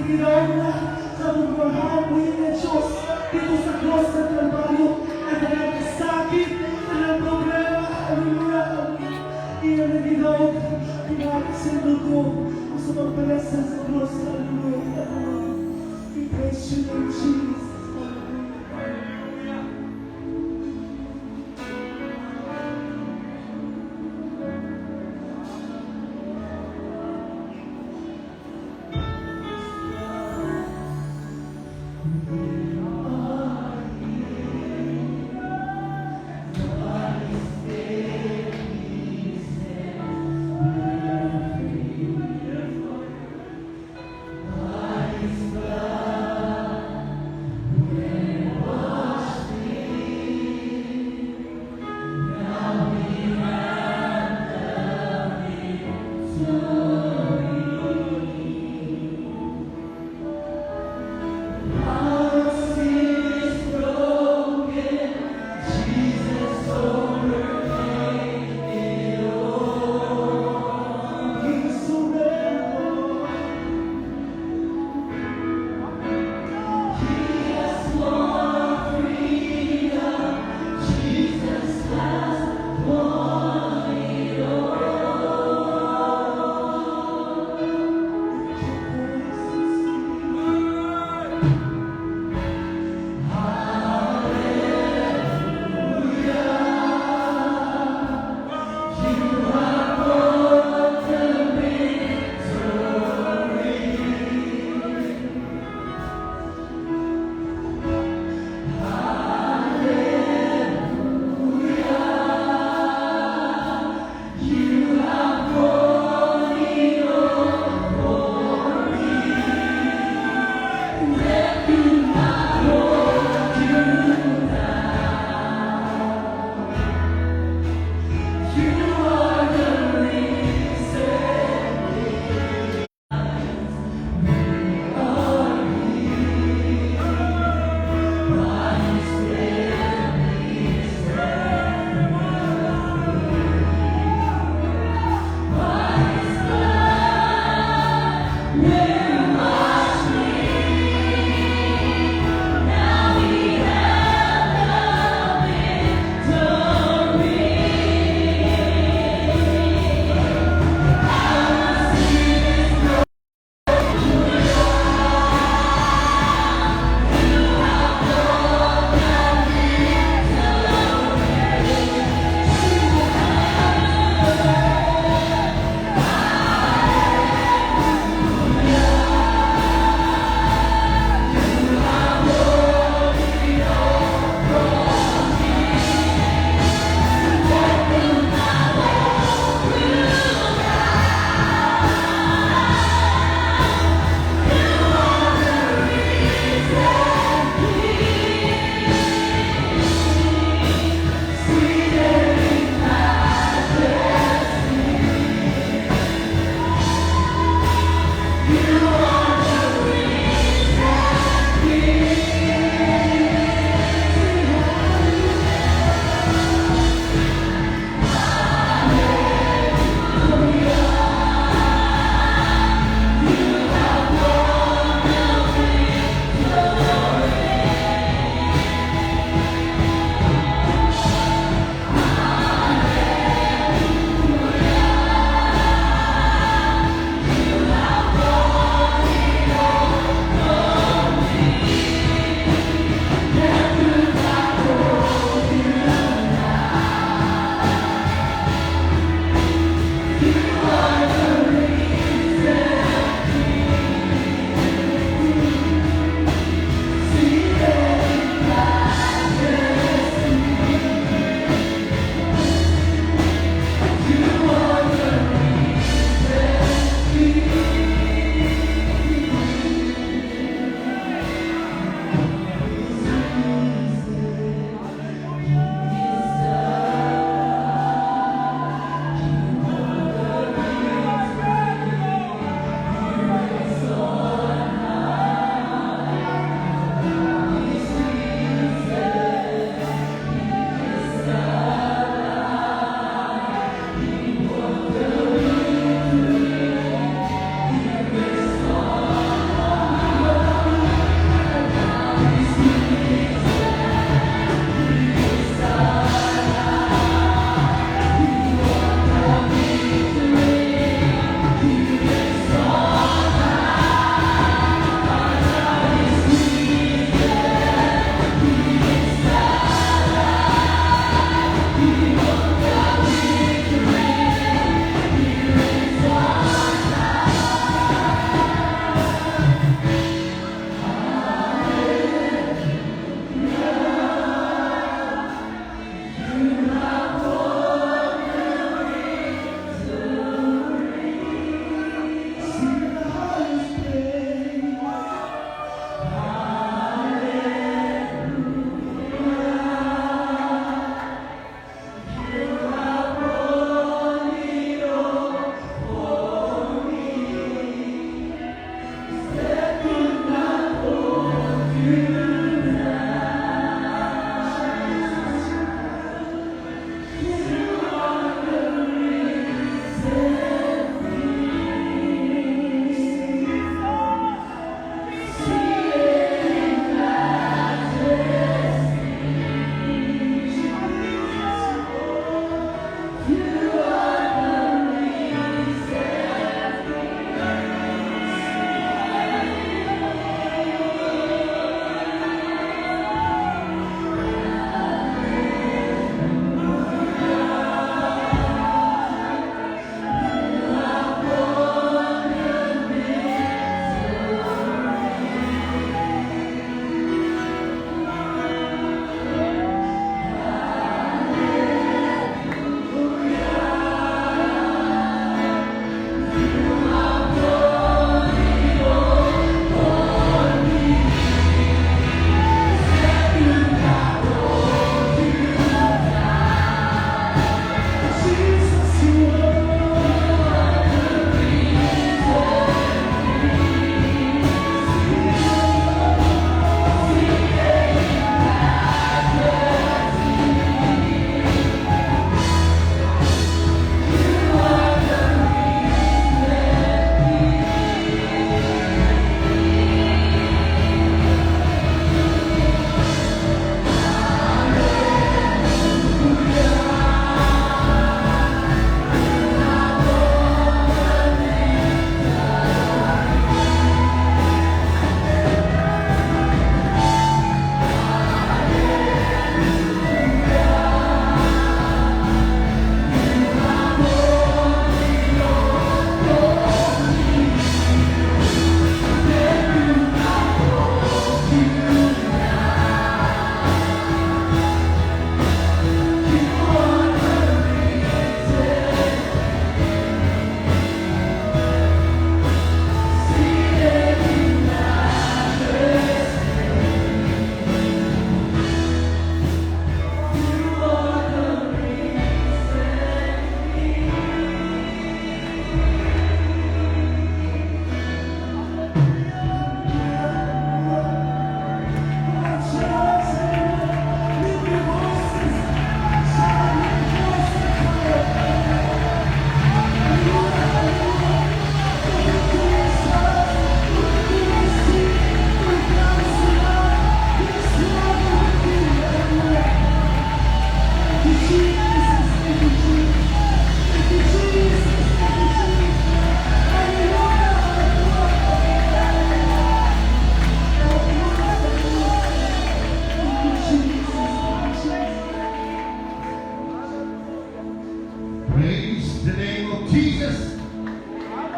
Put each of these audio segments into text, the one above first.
Ginoong sa pagmamahal mo na Diyos dito sa cross ng Kalbaryo at ang kasakit ng problema. Hallelujah! Iyan na Ginoong pinakasin ko sa pagpalasan sa cross. Hallelujah! We praise you, Lord Jesus.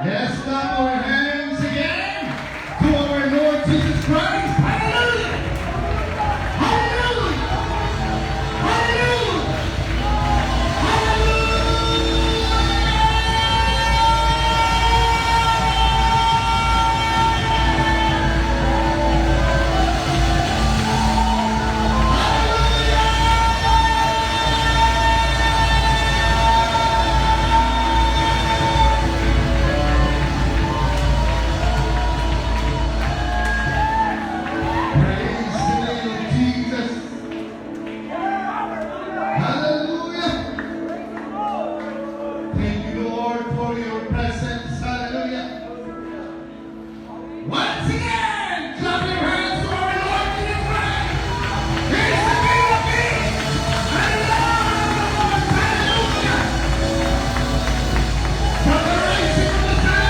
Let's clap our hands again to our Lord Jesus Christ. Hallelujah! Hallelujah! Hallelujah! Praise the name of Jesus. Hallelujah. Thank you, Lord, for your presence. Hallelujah. Once again, clap your hands to our Lord Jesus Christ. He's the King of Kings and the Lord of Lords. Hallelujah. From the rising of the sun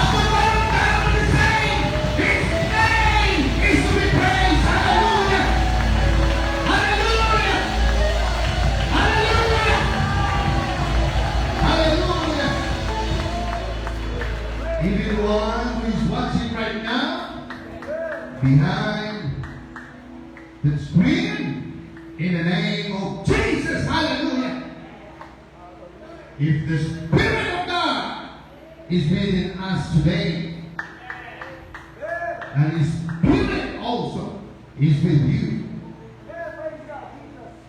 up to the going down of the same, His name is to be praised. Hallelujah. Hallelujah. Hallelujah. Hallelujah. Everyone who is watching right now, behind the screen, in the name of Jesus, hallelujah. If the Spirit of God is within us today, and His Spirit also is with you,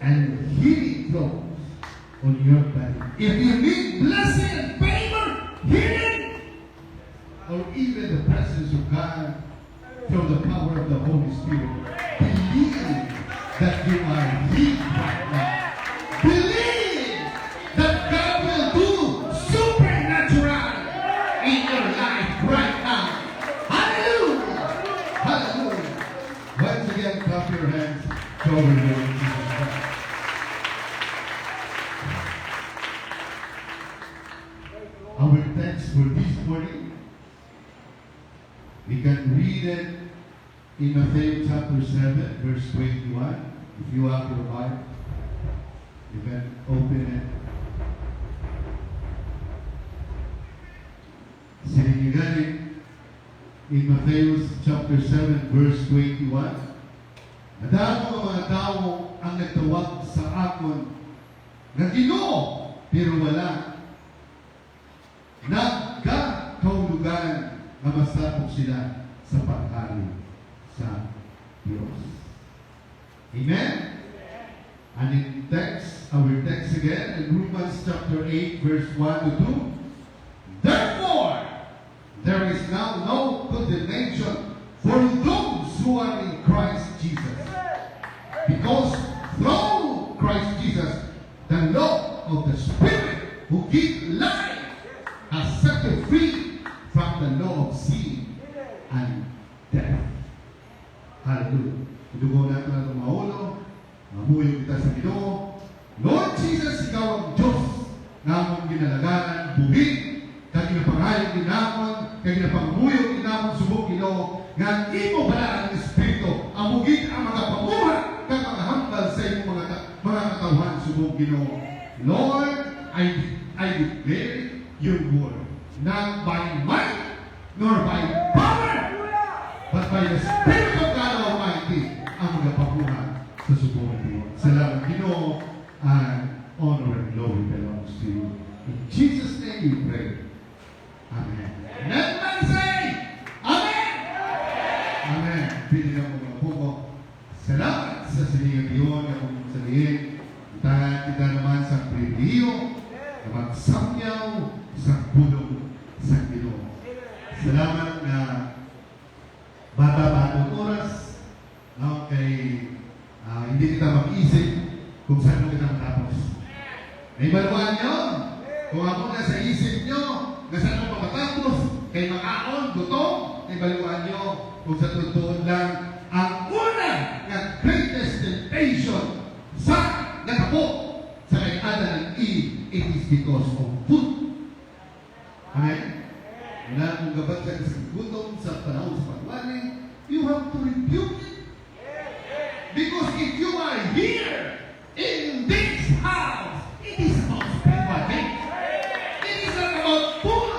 and healing flows on your body. If you need blessing and favor, healing, or even the presence of God from the power of the Holy Spirit, believe that you are healed right now. Believe that God will do supernatural in your life right now. Hallelujah! Hallelujah! Once again, clap your hands to our Lord Jesus Christ. Our text for this morning, we can read it in Matthew chapter 7, verse 21. If you have your Bible, you can open it. Sinigagaling in Matthew chapter 7, verse 21. Nadamo ang mga tao ang nagtawag sa akon na Ginoo, pero wala nagkakaulugan na masapok sila sa paghari sa Diyos. Amen? And in our text again, in Romans chapter 8, verse 1 to 2, therefore, there is now no condemnation for those who are in Christ Jesus. Because through Christ Jesus, the law of the Spirit who gives life has set you free from the law of sin and death. Hallelujah. Idugo natin ang maulo, mabuhay kita sa Ginoo. Lord Jesus, ikaw ang Diyos namon ginalagaan, buhit, kag ginapangayong ginamon, kag ginapangmuyong ginamon, subok Ginoo, nga imo bala ang Espiritu, amugin ang mga pamuha, kag mga hambal sa imo mga katawhan, subok Ginoo. Lord, I declare your word, not by might, nor by power, but by the Spirit of God Almighty, ang mga pamuha sa subok Ginoo. Salamat Ginoo, and honor and glory belongs to you. In Jesus' name we pray. Amen. And everybody say, Amen! Amen. Pili na po mga puko. Salamat sa siningang Diyon na kung sabihin, kita naman sa pribiyo na magsamyaw sa pulong sa Ginoo. Salamat na bata-batong oras, no, kay hindi kita mag-isip kung saan mo kita matapos. Naibaluan nyo? Kung ako nasa isip nyo, na saan mo matapos, kay makaon, gutom, naibaluan nyo kung sa totoo lang ang una nga greatest temptation sa nakapo sa kay Adam and Eve, it is because of food. Amen? Na kung gabat ka sa gutom sa panahon sa pagwali, you have to rebuke it. Because if you are here in this house, it is about spiritual things. It is not about food.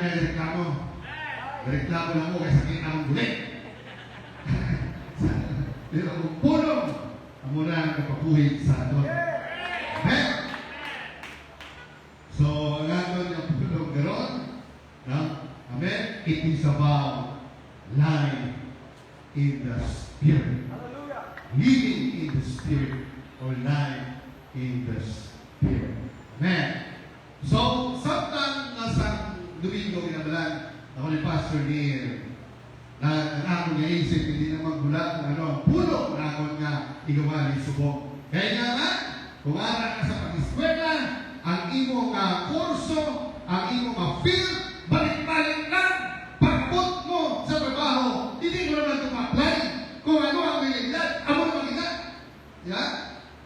nagreklamo. Reklamo lang mo kasi sakit ang gulit. Pero kung pulong, ang muna ang kapapuhin sa doon. Amen? So, ngayon yung pulong garon, no? Amen? It is about life in the Spirit. Living in the Spirit or life in the Spirit. Amen? So, samtang nasa Domingo kinabalan, ako ni Pastor Neil, na ako naisip, hindi naman gulat na pulo na ako nga igawa ni subok. Kaya nga, kumara ka sa pag-eskwela, ang imong kurso, ang imong field, balik-balik lang, pagput mo sa trabaho, hindi mo naman tum-apply. Kung ano ang nilagyan, amo na magigat. Yan?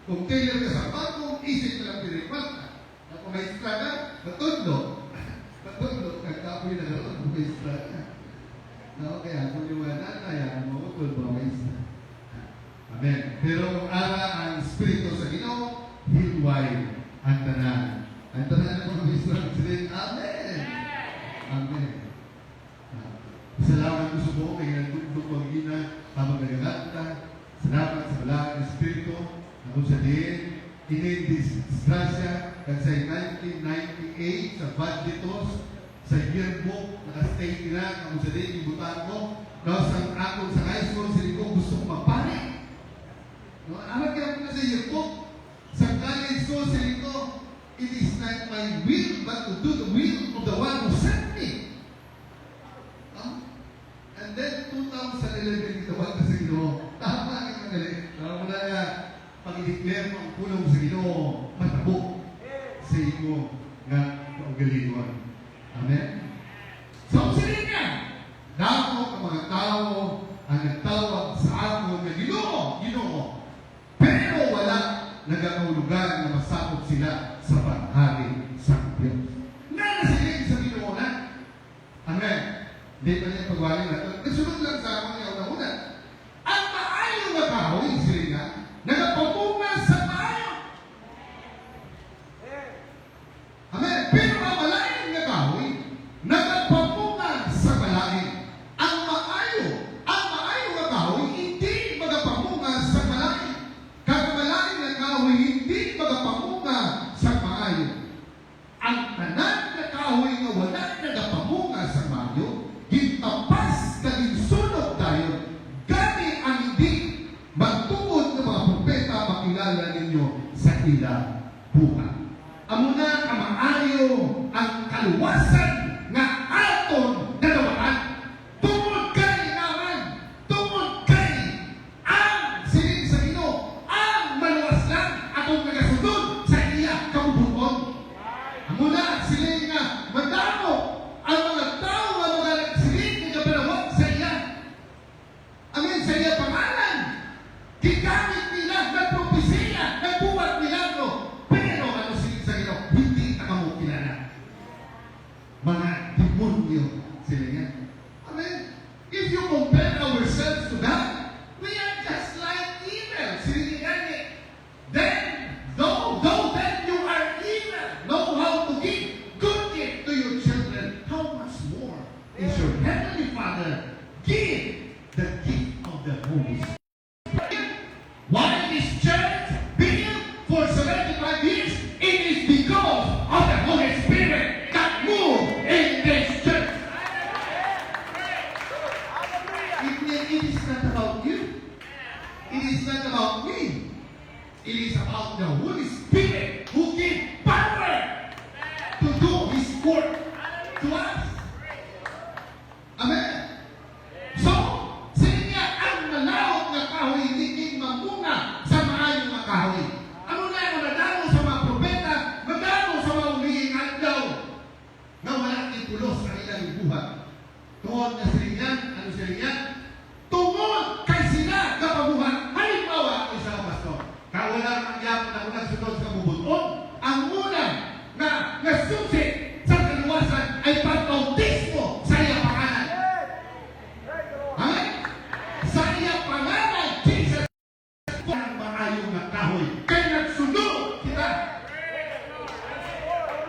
Kung tailor ka sa bangko, isip ka lang pinipad ka. Kung may estrada, matundok. Matundok, kagkapoy na gano'n kung may estrada. No, kaya kung liwanag na yan, mawutol ba may estrada. Amen. Pero kung ara ang Espiritu sa Ginoo, hilway ang tanan. Ang tanan ng mga estrada sila, Amen. Amen. Salamat ko sa buong kaya nagtugtog ang ina habang nagaganda. Salamat sa balang Espiritu na kung sa diin, inindisgrasya kag sa 1998 sa budgetos sa yearbook nakastay nila kung sa diin ibutan ko no, sa akong sa high school sila ko gusto ko magpare no, alam kaya ko na sa yearbook sa college ko sila ko it is not my will but to do the will of the one who sent me. And then 2011 ito ba sa Ginoo tama ang magaling mula nga pag-i-declare mo ang pulong sa Ginoo matabok sa iyo nga kaugalingon. Amen? So, silin nga, dako ang mga tao ang nagtawag sa ako na Ginoo, Ginoo. Pero wala nagkakaulugan na masakot sila sa paghari sa Diyos. Nga nasilin sa Ginoo na. Amen? Hindi pa niya pagwalin na ito. Nasunod lang sa ako niya una-una. Ang maayo na kahoy, silin nga, nagapapunga sa maayo. Amen? Pero ang malaking na kahoy, nagapapunga sa malaking. Ang maayo na kahoy, hindi magapapunga sa malaking. Kag malaking na kahoy, hindi magapapunga sa maayo. Ang tanan na kahoy nga wala nagapamunga sa maayo, gitapas na ginsunod tayo. Gani ang hindi magtungod ng mga propeta makilala ninyo sa ilang buhay. Amo na ang maayo ang kaluwasan nga aton nadawatan. Tungod kay naman, tungod kay ang silid sa Ginoo, ang maluwas lang atong nagasundod sa iya kabubuton. Amo na silid nga madamo ang mga tao nga mga nagsilid nga panawag sa iya. Amen, sa iya pangalan. Gigamit nila, nagpropesiya, nagbuwat milagro. Pero ano silid sa Ginoo, hindi na kamo kilala. Mga demonyo sila nga. Amen. If you compare ourselves to God, we are just like evil. Silid nga ni. Then, though then you are evil, know how to give good gift to your children, how much more is your Heavenly Father give the gift of the Holy Spirit? Why this church built for 75 years? It is because of the Holy Spirit that moved in this church. It is not about you. It is not about me. It is about the Holy Spirit who gives power to do His work to us. Amen. So, sige nga, ang malawak na kahoy hindi mamunga sa maayong na kahoy. Ano na ang madamo sa mga propeta, madamo sa mga uminging adlaw na walang ipulos ang ilang buhay. Tungod na silingan, ano silingan? Tungod kay sila kapabuhan. Halimbawa, ako isa pastor, kawala ang yapon na unang sunod sa kabubuton, ang unang na nasusi sa kaluwasan ay pag-bautismo sa iyang pangalan. Amen? Sa iyang pangalan, Jesus ang maayong na kahoy. Kaya nagsunod kita.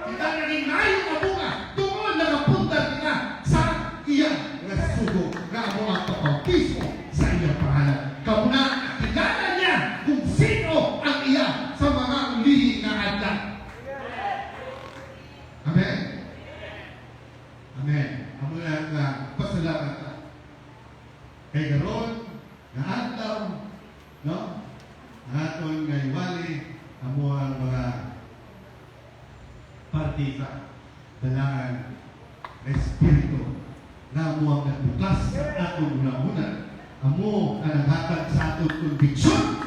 Kita naging maayong na bunga. Tungkol nakapunta kita Amo na nga pasalamat ta. Kay karon nga adlaw, no? Ang aton nga iwali amo ang mga partita dalangan na espiritu na amo ang nagbukas sa atong una-una. Amo ang naghatag sa atong conviction.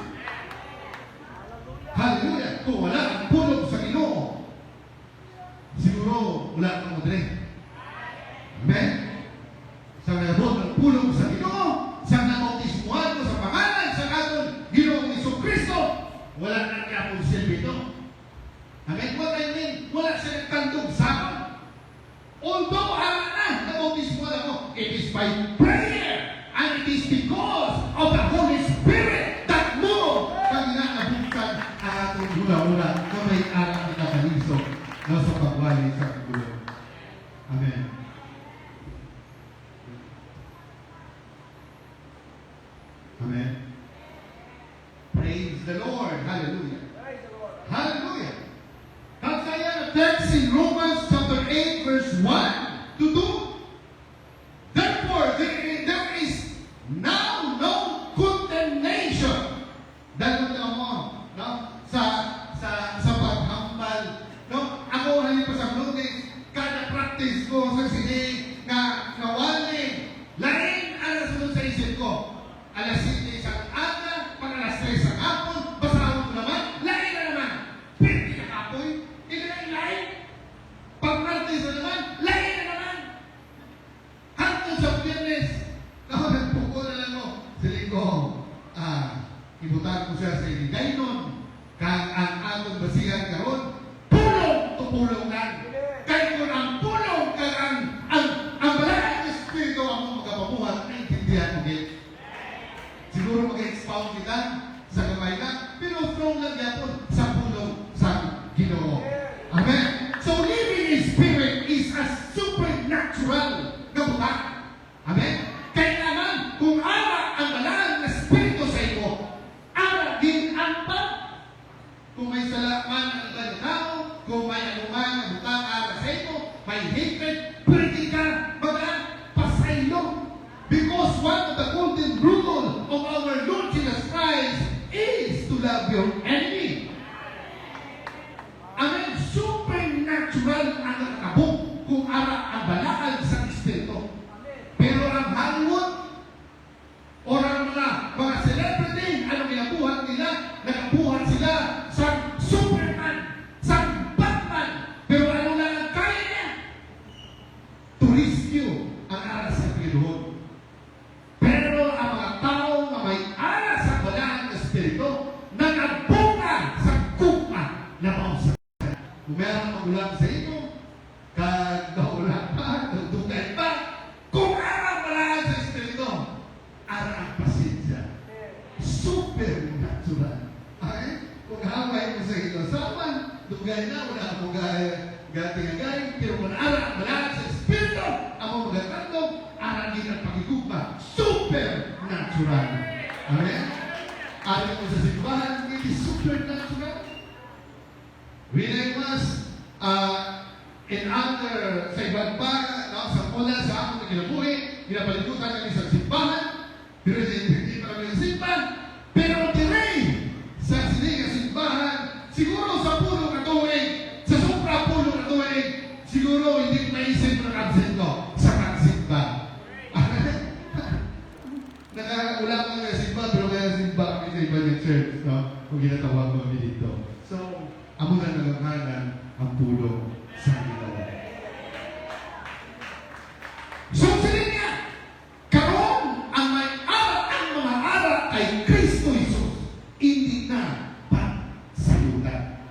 Hallelujah! Kung wala ang pulong sa Ginoo, siguro wala kang madre. Amen? Sa nabot ang pulong sa Ginoo, sa nabautismuhan mo sa pangalan sa aton Ginoong Jesucristo, wala na niya akong silbito. Amen? What I mean, wala siya nagkantong sa akin. Although nabautismuhan ako, it is by prayer, and it is because of the Holy Spirit that mo kang inaabuksan ang atong hula-hula na may aral na kabalisok na sa pagwali sa kagulo. Amen. Amen. Praise the Lord. Hallelujah. Hallelujah. Kaya na text in Romans chapter 8 verse 1 to 2. Therefore, there is now no condemnation. Dahil mo, no? Sa paghambal, no? Ako rin pa sa lunes, kada practice ko sa sini na nawali, lain alas sunod sa isip ko. Alas 7 sa aga, pag alas 3 sa hapon, basahan ko naman, lain na naman. Pwede na kapoy, hindi na lain. Pag martes na naman, lain na naman. Hanggang sa Biyernes, nagpukul na lang mo. Siling ko, ibutan ko siya sa iligaynon, kang ang atong basihan karon, pulong tupulong lang. Kaya kung ang pulong, kang ang balang Espiritu ang magapamuhan, naintindihan mo din. Siguro mag-expound kita sa gamay na, pero strong lang yapon sa pulong sa Ginoo. Amen? So living in spirit is a supernatural na buhat. Amen? Kaya naman, kung ara ang balang na Espiritu sa iyo, ara din ang pag. Kung may salaman ang ibang tao, kung may anuman ang butang ara sa iyo, may hatred, pwede ka pasaylo. Because one of the golden rule of our Lord Jesus Christ is to love your enemy. Amen. Supernatural ang nakabok kung ara ang balaan sa Espiritu. Pero ang Hollywood o ang mga celebrity, anong ginabuhat nila? Nakabuhat sila sa Superman, sa Batman. Pero ano lang ang kaya niya? To rescue ang ara sa Panginoon. Pero ang mga tao na may alas sa balaan ng Espiritu, nagabunga sa kupa na pausa. Kung meron magulang sa inyo, kag naulan pa, nagdugay pa, kung arang balaan sa Espiritu, arang pasensya. Supernatural. Ay, kung haway mo sa inyo, saman, dugay na, wala mo gati-gagay, pero kung arang balaan sa Espiritu, ang mga magandang, arang din ang pagigugma. Supernatural. Amen? Alam mo sa simbahan, it is supernatural. When I was sa ibang baga, no, sa pula, sa akong kinabuhi, ginapalikutan kami sa simbahan, pero hindi pa kami ng simbahan. Pero tiray, sa sinigang simbahan, siguro sa pulo na tuwing, sa supra pulo na tuwing, siguro hindi ko naisip na kansin ko sa kansimba. Wala kang simba, pero kaya simba kami sa iba ng church, no? Kung ginatawag mo kami dito. So, amo na nalanganan ang pulong sa Ginoo. So, sila niya, karon ang may aral, ang mga aral kay Kristo Jesus, hindi na pagsayutan.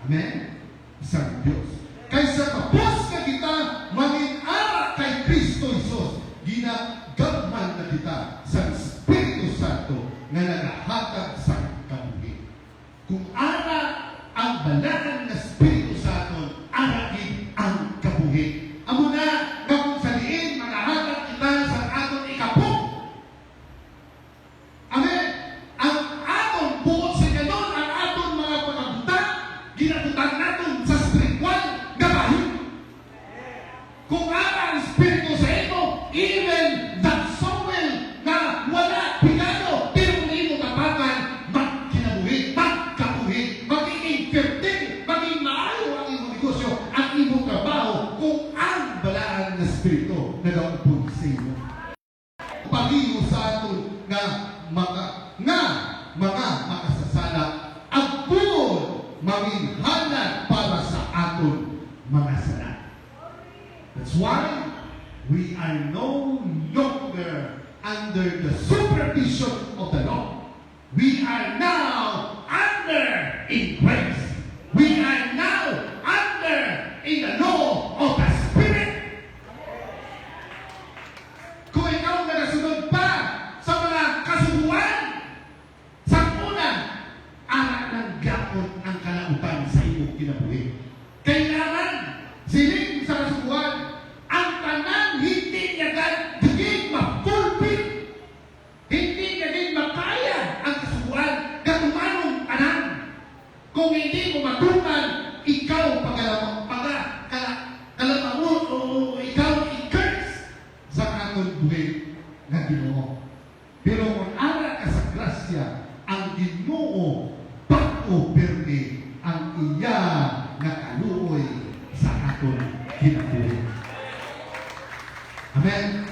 Amen? Isang Diyos. Kaysa tapos na kita, maging aral kay Kristo Jesus, ginagagman na kita sa Espiritu Santo na nagahatag sa kabuhi. Kung ara ang balaan na Espiritu Santo, aragin ang kabuhi. Amo na kung sa diin, magahatag kita sa aton ikapong. Amen? Ang aton, bukod sa ganon, ang aton mga pagkabutan, ginabutan natin sa spiritual gabahin. Kung ara ang Espiritu nagaupod sa iyo. Pagiyo sa aton nga mga makasasala agpod maminhanan para sa aton mga sala. That's why we are no longer under the supervision of the law. We are now under in grace. We are now under in the law of the Spirit. Kung ikaw nagasunod pa sa mga kasubuan, sa una, anak ng gapon ang kalautan sa iyong kinabuhi. Kailangan siling sa kasubuan, ang tanan hindi niya naging ma-fulfill. Hindi niya din makaya ang kasubuan katumanong tanan. Kung hindi mo matuman, ikaw kalamamon o ikaw i-curse sa atong buhay na Ginoo. Pero kung ara ka sa grasya, ang Ginoo bago pirmi ang iya na kaluoy sa atong kinabuhi. Amen.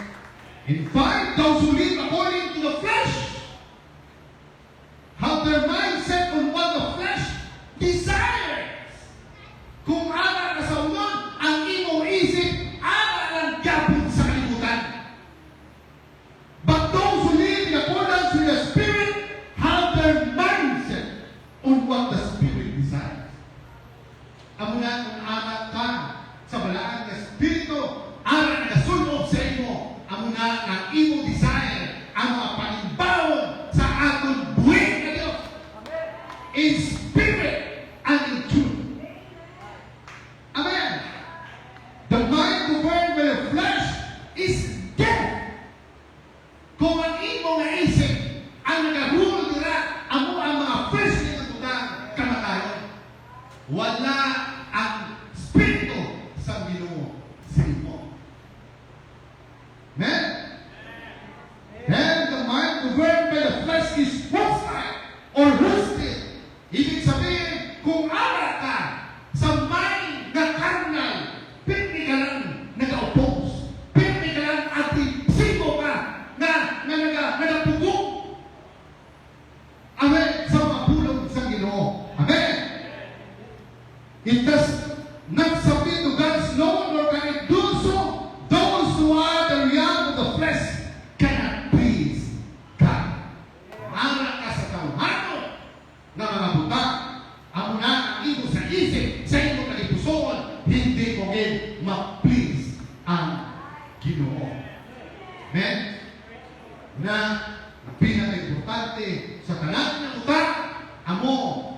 In fact, those who live according to the flesh have their mindset on what the flesh desires. Kung ara ka sa unod, ang imong isip, ara lang gapon sa kalibutan. But those who live in accordance with the Spirit have their mindset on what the Spirit desires. Amo na kung anak ka sa balaan ng Espiritu, ara nagasunod sa imo, amo na ang imong desire, ang mga panimbawon sa atong buhay na Diyos. In spirit and in truth. Amen. The mind governed by the flesh is death. Kung ang imong naisip ang nag-rule nila, amo ang mga flesh na tutang kamatayon. Wala ang Espiritu sa Ginoo sa imo. Amen? Then the mind governed by the flesh is hostile or hostile. Ibig sabihin, kung ara ka sa mind na carnal, pinti ka lang nag-oppose. Pinti ka lang anti-sigo ka na nagapugong. Amen? Sa mapulong sa Ginoo. Amen? It does not submit to God's law, nor can it do so. Those who are the realm of the flesh cannot please God. Ara ka sa tawhano na mga buta, amo na ang imo sa isip, sa imo kalipusoon, hindi mo ma-please ang Ginoo. Amen? Na ang pinaka-importante sa tanan ng buta, amo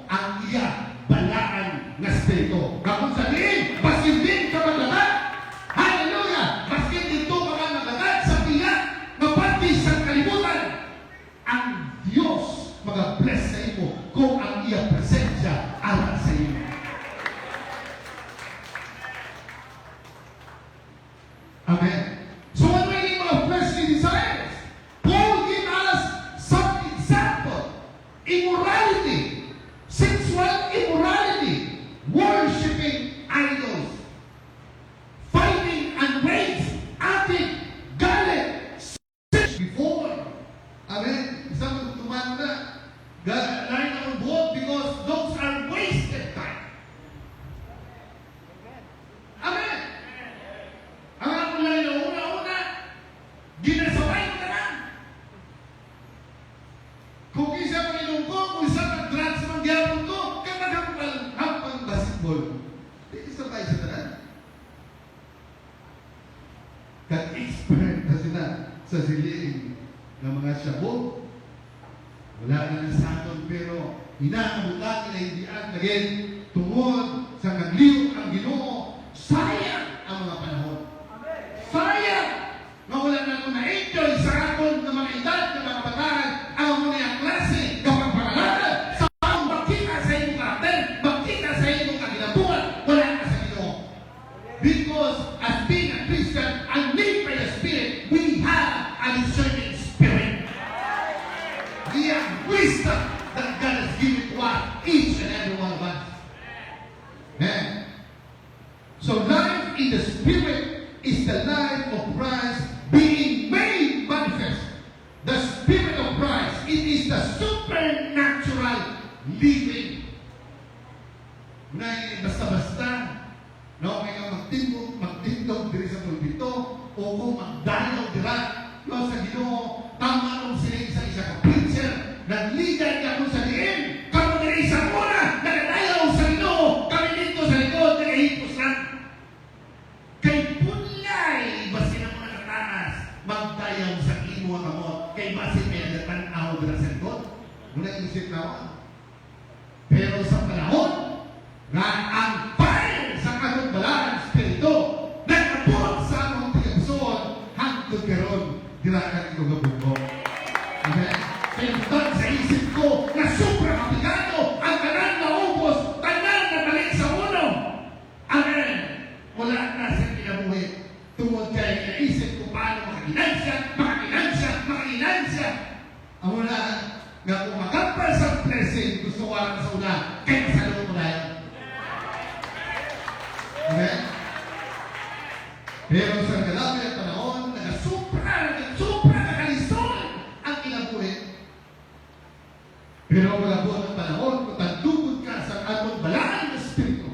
ang iya balaan na Espiritu. Kapag sabihin, baskin din ka maglagat. Hallelujah! Baskin dito ka man maglagat sa piya, mapatis sa kalibutan. Ang Diyos mag-bless sa imo kung ang iya presensya alat sa iyo. Amen. So what are yung mga fleshly desires? Paul gave us some example. Immorality, sexual immorality, worshiping idols, fighting and rage, acting, galit, sex before. Amen. Isang tuman na, lain ang buhok because those are wasted time. Amen. Ang ako lain na una-una, ginasabay ka na. Kung isa Panginoon ko, kung isa nag-drugs sa mangyapon ko, kapag basketball, hindi sabay sa tanan. Kag-expert na sila sa siling ng mga syabo. Wala na sa aton, pero inaabutan na hindi ang lagin tungod sa nagliw ang Ginoo. Sayang ang mga panahon. Sayang! Mawala na kung na-enjoy sa aton ng mga edad, ng mga batahan, ang mga yung klase, kapag pangalanan, sa ang magkita sa iyong karakter, magkita sa iyong kaginatuan, wala ka sa Ginoo. Because as being a Christian, and made by the Spirit, we have a discerning spirit. We have wisdom that God has given to us, each and every one of us. Amen. So life in the Spirit is the life of Christ kamot-kamot. Kay basit may nagtanaw na sa likod. Muna isip na ako. Pero sa panahon nga ang fire sa kanugbalan Espiritu nagabot sa among tigabson hangtod karon dirakan ito gabugbo. Amen? Kaya doon sa isip ko na sobrang aplikado ang tanan na ubos, tanan na balik sa uno. Amen? Wala na sa kinabuhi. Tungod kay naisip ko paano makakinansya. Ang una, nga kung makampal sa blessing, gusto ko sa una, kaya sa loob mo na yan. Amen? Pero sa kalabi at panahon, nagasupra nakalisol ang kinabuhi. Pero malabot ang panahon, kung tandugod ka sa atong balaan ng Espiritu,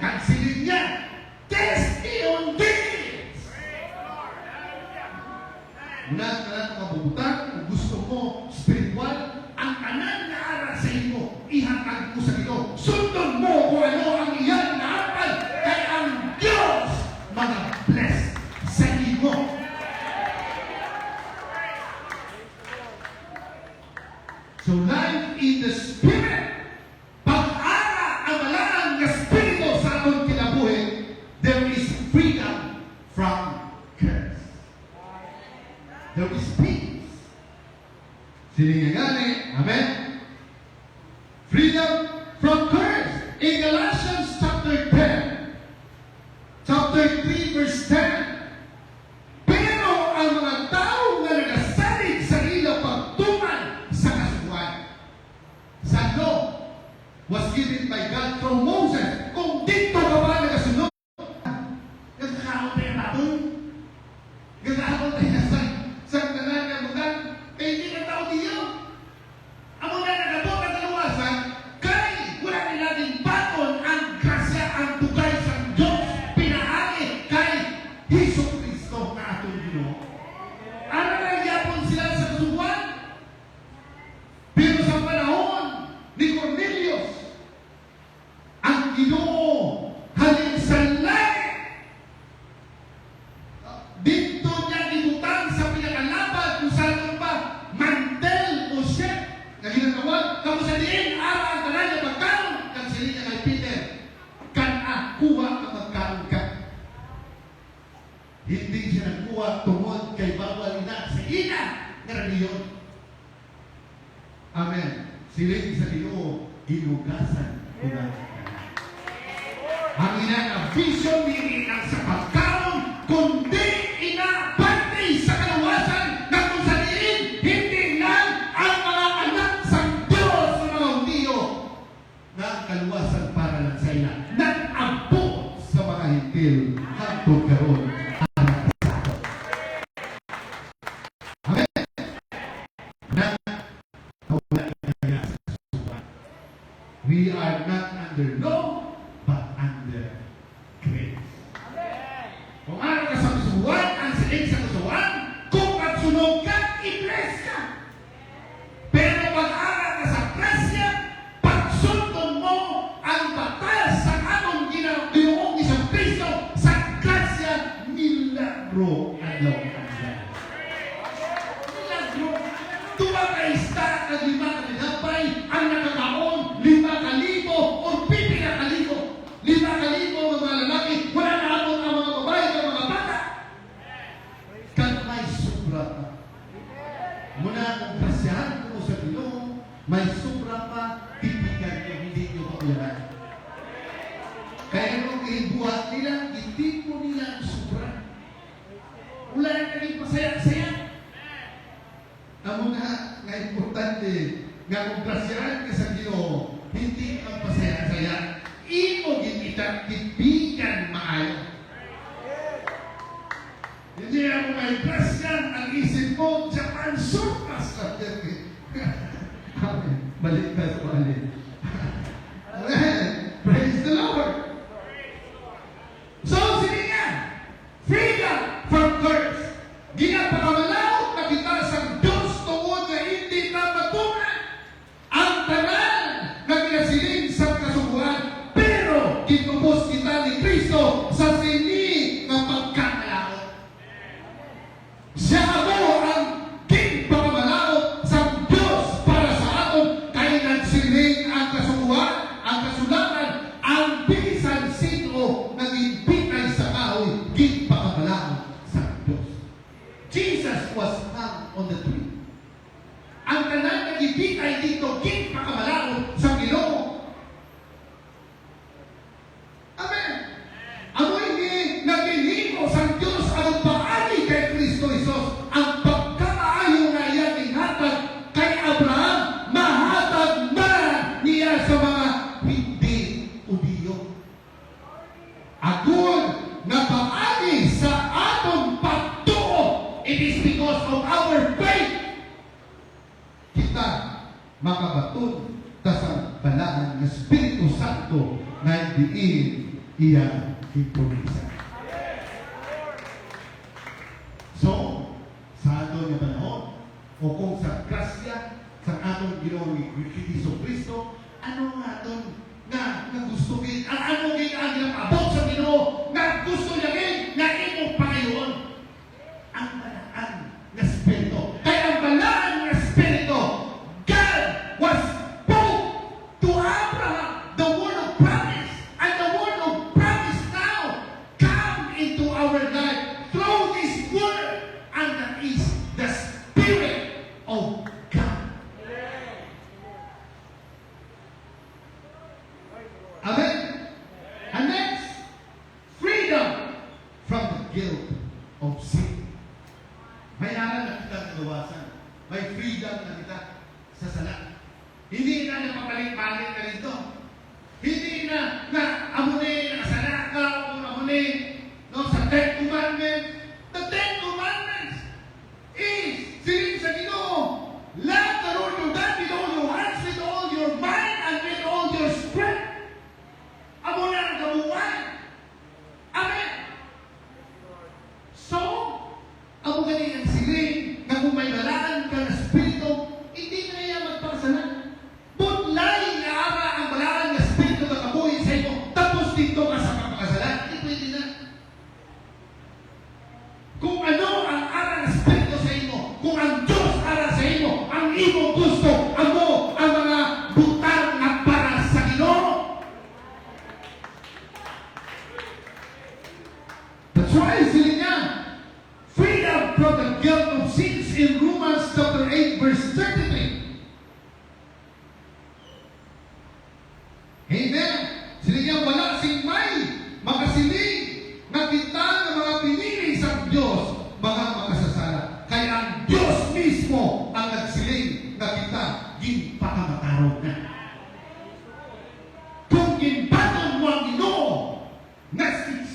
kansilin niya, testion deeds! Muna ka lang mabubutan, kung gusto mo, spiritual, ang kanan na ara sa imo, ihatag mo sa ito. Sundon mo kung ano ang iyan na apal, kay ang Diyos mga bless sa imo. So life in the Spirit, pag-ara ang malaan ng Espiritu sa atong kinabuhi, there is freedom from curse. There is peace. Siningagani, amen? Freedom from curse. In Galatians chapter 3 verse 10, pero ang mga tao na nagasalig sa ilang pagtuman sa kasuhan, sa law was given by God from Moses. Kung dito ka ba nagasunod, nagkakaon tayo natin. Nagkakaon tayo sa nananamugan. Kaya hindi na tao diyo. Ang muna nagabot ang kaluwasan, kay wala nila din baton ang grasya, ang tugay sa Diyos, pinaagi kay Hesus Kristo na atong Ginoo. Ano na yapon sila sa kasubuan? Pero sa panahon ni Cornelius, ang Ginoo halin sa langit. Dito niya ibutang sa pinakalaban kung saan pa mantel o ship na ginagawa kamo sa diin ara ang tanan niya pagkaon kang sili niya kay Peter kan kuha ang magkaon ka. Hindi siya nagkuha tungod kay bawal na sa ina na reliyon. Amen. Silid sa Ginoo ginugasan kuna. Ang ina na vision ni ang sa pagkaon kundi inapati sa kaluwasan na kung sa diin hindi lang ang mga anak sa Diyos ng mga Hudiyo na ang kaluwasan para lang sa ina nag-abot sa mga hintil hangtod karon. Amen. We are not under law but under grace. Kung ano ka sa kasuhan, ang siling sa kasuhan, kung at sunog ka, i-bless ka. Pero pag-ara ka sa grasya, pagsundon mo ang batas sa anong ginawang isang Kristo sa grasya, milagro adlaw ka. Milagro. Tuwa ka ista at 5 ka tinapay, ang nakakaon, 5,000 o 50,000. 5,000 mga lalaki, wala na abot ang mga babae at mga bata. Kan may sobra pa. Muna kung kasyahan ko sa Ginoo, may sobra pa, titigan ko, hindi nyo pakuyaran. Kaya nung ibuhat nila, hindi po nila ang sobra. Wala na naging pasaya-saya. Ang mga nga importante, nga kung kasyahan ka sa Ginoo, hindi ang pasaya-saya. Imo ginita tibigan maayo. Hindi ako may grasyan ang isip mo, Japan surplus na din. Amen. Balik tayo sa balik. Amen. Praise the Lord. So, sige nga, freedom from curse. Ginapakamalaw na kita sa Diyos tungod na hindi na matungan ang tanan na ginasiling sa kasubuhan. Pero, kitubos kita ni Kristo sa sini ng pagkakalaot. Siya ako ang Jesus was hung on the tree. Ang tanan nga gibitay dito gid pakamalaon sa Ginoo. Amen. Amoy ni naginhimo sa Dios ang paagi kay Kristo Jesus ang pagkaayo nga iya ginhatag kay Abraham mahatag man niya sa mga hindi Hudiyo. Agud nga paagi sa atong pagtuo, it is because of our faith kita makabaton ta sa balaan ng Espiritu Santo na diin iya improvisa. So, sa ato nga panahon, o kung sa grasya sa atong Ginoo ni Kristo Kristo, ano nga aton nga gusto gid, ano gid ang ginapabot sa Ginoo nga gusto niya gid nga imong pangayoon ang balaan nga Espiritu. Kaya ang balaan nga Espiritu, God was spoke to Abraham the word of promise, and the word of promise now come into our life through this word, and that is the Spirit of God. Amen. And next, freedom from the guilt of sin. May aral na kita nagawasan. May freedom na kita sa sala. Hindi na napapalit-palit ka rito. Hindi na amunin, nakasala ka, o amunin, no, sa Ten Commandments. The Ten Commandments is sining sa Ginoo. Love the Lord your God with all your heart, with all your mind, and with all your strength. Amo na ang kabuuan. Amen. So, amo ganin ang siling na kung may balaan ka na Espiritu, hindi na iya magpakasala. Butlay nga ara ang balaan na Espiritu na kabuhin sa imo, tapos dito ka sa kapakasala. Hindi pwede na. Kung ano ang ara ng Espiritu sa imo, kung ang Diyos ara sa imo, ang imo gusto, amo ang mga butang na para sa Ginoo. That's why sila niya, freedom from the guilt of sins in Romans chapter 8 verse 33. Amen. Sila niya, wala sing may makasiling na kita ng mga pinili sa Diyos, mga makasasala. Kaya ang Diyos mismo ang nagsiling na kita ginpakamatarog na. Kung ginbaton mo ang Ginoo, na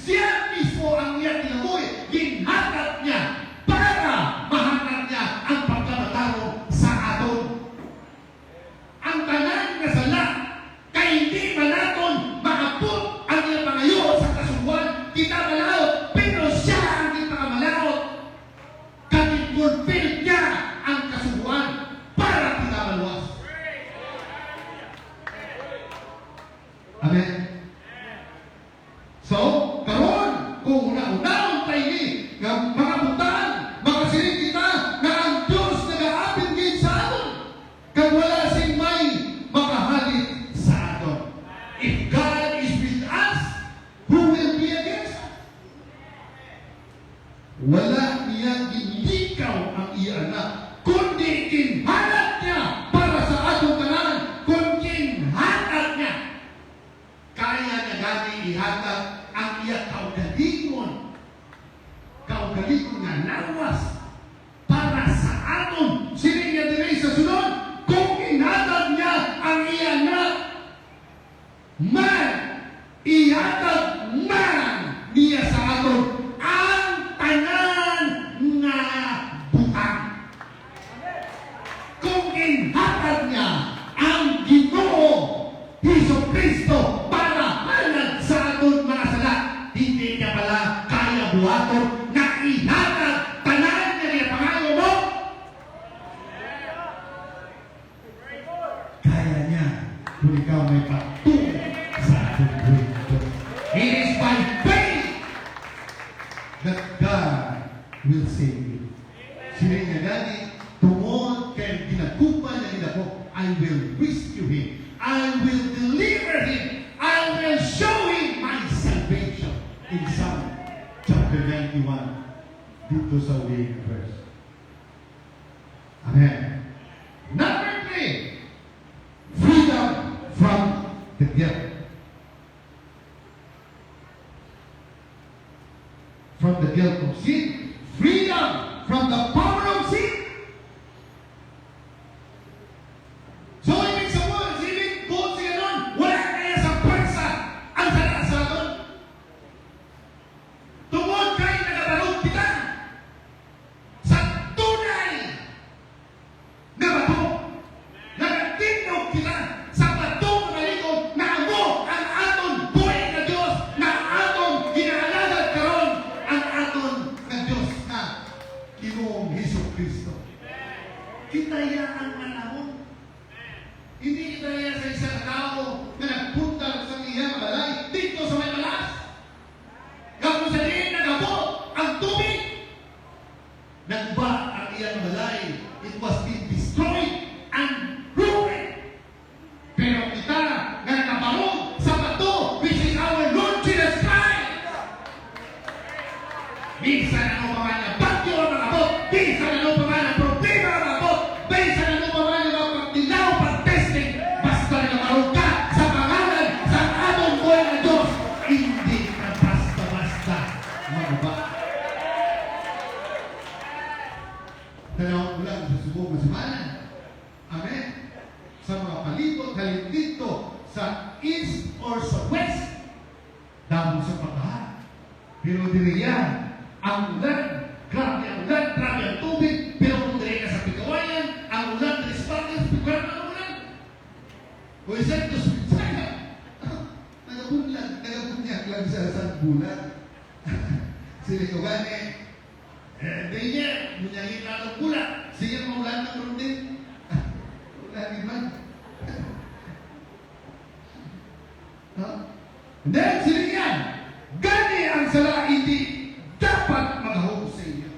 siya mismo ang iyang tinaboy, ginhatag niya para mahatag niya ang pagkamatarong sa aton. Ang tanan na sala, kay hindi man naton maabot ang iyang pangayo sa kasubuan, kita malaot, pero siya ang ipakamalawot. Fulfill niya ang kasubuan para kita maluwas. Amen. So, karon kung una-unaon tayo ni nga mga butan, makasiling kita na ang Diyos nag-aapin din sa aton. Kag wala sing may makahalit sa aton. If God is with us, who will be against us? Wala niyang inlikaw ang iya anak, kundi ginhatag niya para sa atong tanan, kung ginhatag niya. Kaya niya gani ihatag ang iya kaugalingon nga lawas para sa aton. Sining niya diri sa sunod, kung ginhatag niya ang iya anak, man ihatag man niya sa aton ang tanan nga butang. Kung ginhatag niya ang Ginoo Hesus Kristo para halad sa aton mga sala, hindi niya pala kaya buhaton na ihatag tanan nga niya pangayo mo. Kaya niya kung ikaw may pagtungo sa ating buhay. It is by faith that God will save you. Sila nga gani, tungod kay ginagupan niya nila ko, I will rescue him. I will deliver him. I will show him my salvation. In Psalm chapter 91, dito dito sa uling verse. Amen. Number 3, freedom from the guilt. From the guilt of sin. Freedom from the power of sin. So, ibig sabihin, kung siya nun, wala kaya sa pwersa ang sana sa aton. Tungod kay nagabalog kita sa tunay na bato. Nagatingog kita sa bato na malikod na amo ang aton buhay na Diyos, na aton ginaalagad karon ang aton na Diyos na Ginoong Hesukristo. Kitayaan ang amon. Hindi kitaya sa isang tao na nagpunta sa iyang balay dito sa may malas. Kapag sa diin nagabot ang tubig, nagba ang iyang balay. It was being destroyed and ruined. Pero kita nga nakabarog sa bato, which is our Lord Jesus Christ. Minsan ano pa man ang bagyo ang nakabot, minsan ano pa man ang problema ang nakabot, minsan ano pa man ang pagtilaw, pag-testing, basta nakabarog ka sa pangalan sa atong buhay na Diyos, hindi ka basta-basta mababa. Tanawag mo lang sa subong na semana. Amen. Sa mga palibot, halin dito, sa east or sa west, dahil sa pagkahan. Pero diriya, ang ulan, grabe ang ulan, grabe ang tubig, pero kung diriya ka sa Pikawayan, ang ulan, Trispartes, Pikawayan ang ulan. O isang ito, saya, nagabunyak lang sa bulan. Sila Kawani, diriya, munyangin na ng pula, siya maulan ng rundin. Ulan naman. Then, sila yan, gani ang sala hindi dapat magahog sa inyo.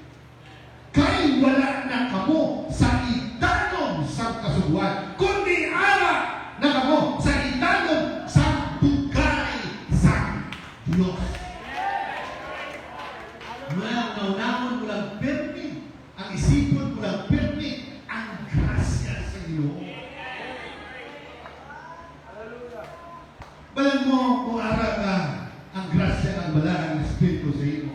Kay wala na kamo sa idanom sa kasubuan, kundi ara na kamo sa idanom sa bugay sa Diyos. Mula naunahon mulang permi, ang isipon mulang permi, ang grasya sa Diyos. Balang mo kung ara ka ang grasya ng balang Espiritu sa iyo.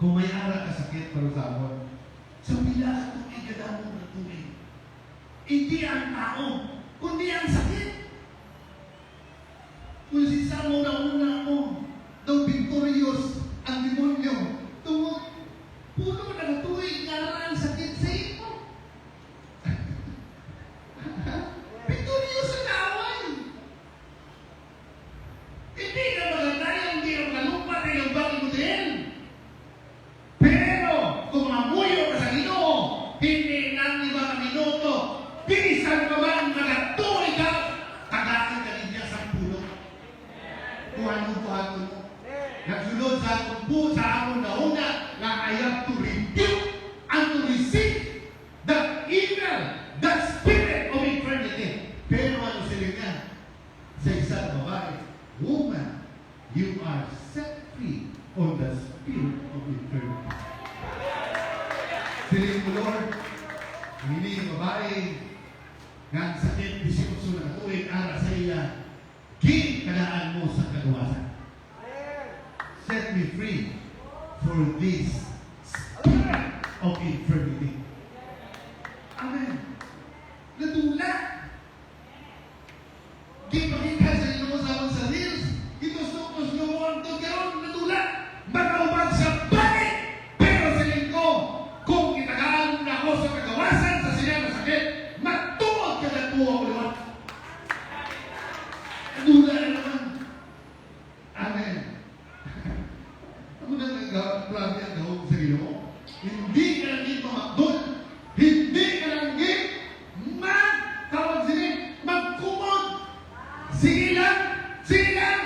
Kung may ara ka sakit para sa amon, sa bila kung igadamon na tubig. Hindi ang tao, kundi ang sakit. Kung sisa mo na una mo, daw victorious ang demonyo, tungod, puno na tuwing nga ang sakit sa iyo. Victorious ang away. Hindi ka maganda yung hindi ka malupa na yung bakit mo din. Pero, kung mamuyo ka sa Ginoo, hindi nang 5 minuto, bilisan ka man, magatuloy ka, tagakin ka niya sa pulo. Kung anong buhaton mo. Nagsunod sa akong po, sa akong nauna, na I have to rebuke and to receive the evil, the spirit of infirmity. Pero ano sila nga? Sa isang babae, woman, you are set free on the spirit of infirmity. Siling mo, Lord, ang hindi babae, nga ang sakit, 18 na tuwing ara sa iya, ginkalaan mo sa kagawasan. Set me free for this spirit of infirmity. Amen. Natula. Gipakita sa inyo sa reels. Itos-tos nyo mo ang tugyaron. Natula. Magkaubag sa balik. Pero sa lingko, kung itagaan na ako sa kagawasan sa siya na sakit, matuwag ka na po ako naman. Natula na naman. Amen. Ako na nag-grabe ang gawin sa Ginoo. Hindi ka naging mamakdol. Hindi ka naging tawag sila, magkumod. Sige lang.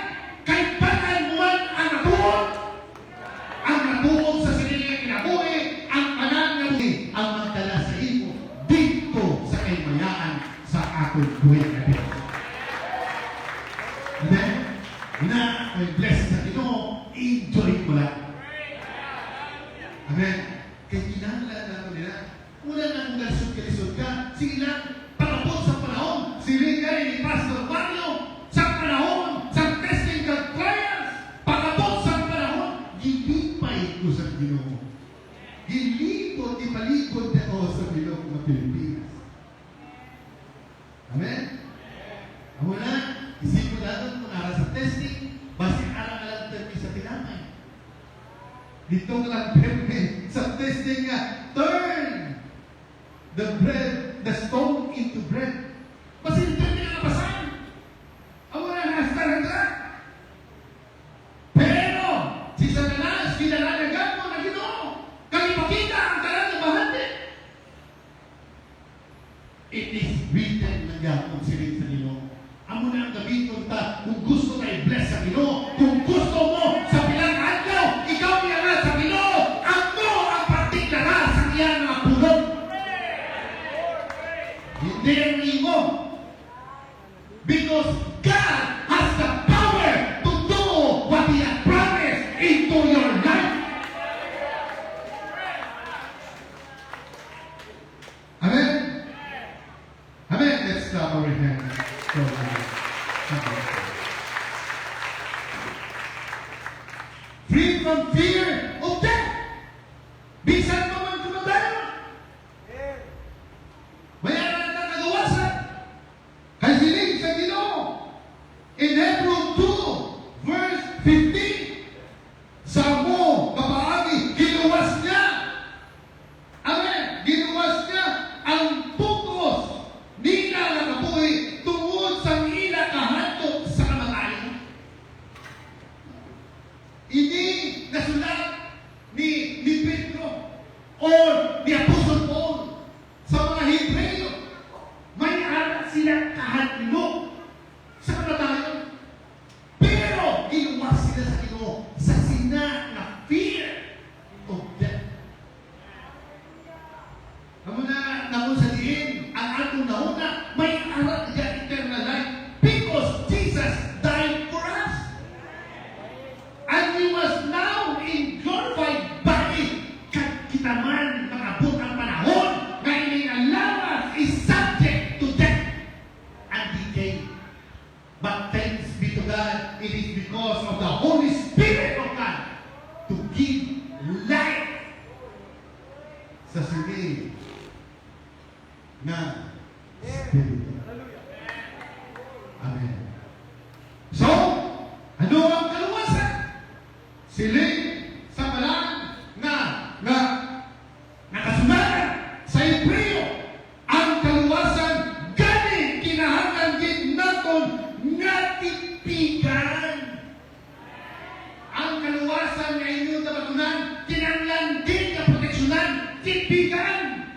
Kahit paano mo man ang natuon. Ang natuon sa sinilang kinabuhi, ang panan na buhi, ang magdala sa imo dito sa kaymayaan sa aking buhay na Diyos. Amen? Na, may blessing sa Ginoo, enjoy mo lang. Amen. Kaya kinahanglan nato nila. Wala nang kalisod ka. Sige lang, pagabot sa panahon. Sige ka ni Pastor Mario, sa panahon, sa testing ka trials, pagabot sa panahon, gilipay ko sa Ginoo. Gilipot, ipalikod ako sa bilog ng Pilipinas. Amen? Amo na, isipon natin kung ara sa testing, basi arang-alang termi sa tinamay. Dito ka lang termi sa testing nga, turn the bread, the stone into bread. Basi termi na kapasan. Amo na, nasta. Pero, si Satanas, kinalalagan mo na Ginoo. Kalipakita ang talan ng bahati. It is written na gapon silid sa Ginoo. Amo na ang gamiton ta kung gusto tayo bless sa Ginoo. Kung gusto mo sa pilang adlaw, ikaw niya sa Ginoo. Amo ang partiklara sa kiyang mga pulong. Hindi ang imo. Because God has the power to do what He has promised into your life. Amen? Amen? Let's clap our hands. Free from fear of death. Bisan mo man kumatayo. Mayaran ang kagawasan. Kay siling sa Ginoo. In Hebrews 2, verse 15, sa mo, kapaagi, ginuwas niya. Amen. Ginuwas niya ang pukos nila na kabuhi tungod sa ila kahantot sa kamatayan. Ini nasulat ni Pedro o ni Apostol Paul sa mga Hebreo. May aral sila kahantot sa kamatayan. Pero ginuwas sila sa Ginoo sa sina na fear of death. Amo na namun sa diin ang atong nauna may aral diya eternal life because Jesus died for us. And we must now in glorified body kita man makabot ang panahon na ining alawas is subject to death and decay. But thanks be to God, it is because of the Holy Spirit of God to give life sa sini na Espiritu. Amen. So, ano ang kaluwasan? Siling sa palang nakasulatan sa Hebreo, ang kaluwasan gani kinahanglan din naton nga tipigan. Ang kaluwasan nga inyong tabatunan, kinahanglan din nga proteksyonan, tipigan.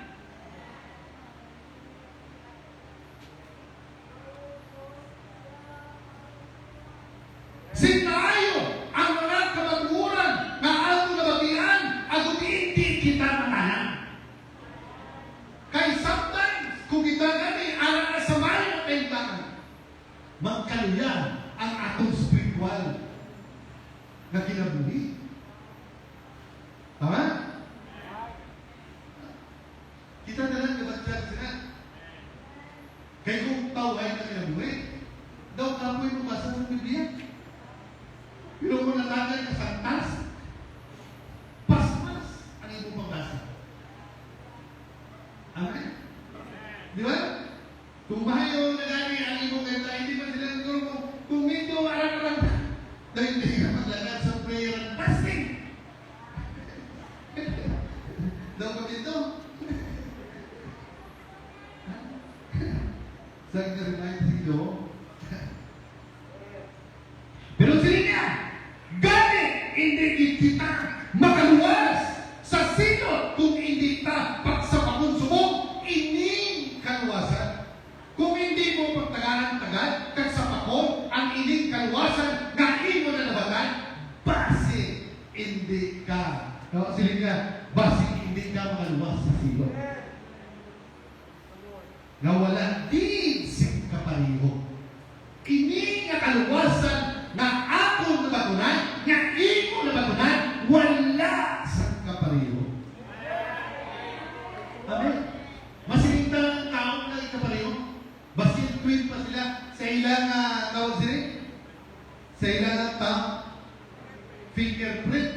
Sinayo ang mga kamaturan na ato nabatian ato hindi kita matahan. Kaya sometimes, kung kita gani, alam na sa mayo ng kailangan, magkaluyan ang atong spiritual na kinabuhi. Tama? Kita na lang kabatyan sila. Kaya kung taway na kinabuhi, daw kapoy mo basa ng Biblia. Pero kung natagay ka sa tas, pasmas ang iyong pagbasa. Amen? Di ba? Kung bahayo na gani ang iyong kanta, hindi ba sila nagturo kung ito arang-arang dahil hindi ka maglagad sa prayer and fasting. Daw ko dito. Saan ka remind dito? Pero sila niya, gani hindi kita makaluwas sa sino kung hindi ta pagsapakonsumong ining kaluwasan. Kung hindi mo pagtagalan-tagal, kagsapakon ang ining kaluwasan na imo na nabatan, base hindi ka. No, sila niya, base hindi ka makaluwas sa sino. Na wala din sing kapariho. Ini nga kaluwasan na ako nabagunan, nga imo nabagunan, wala sa kapariho. ilang tawag sila? Sa ilang fingerprint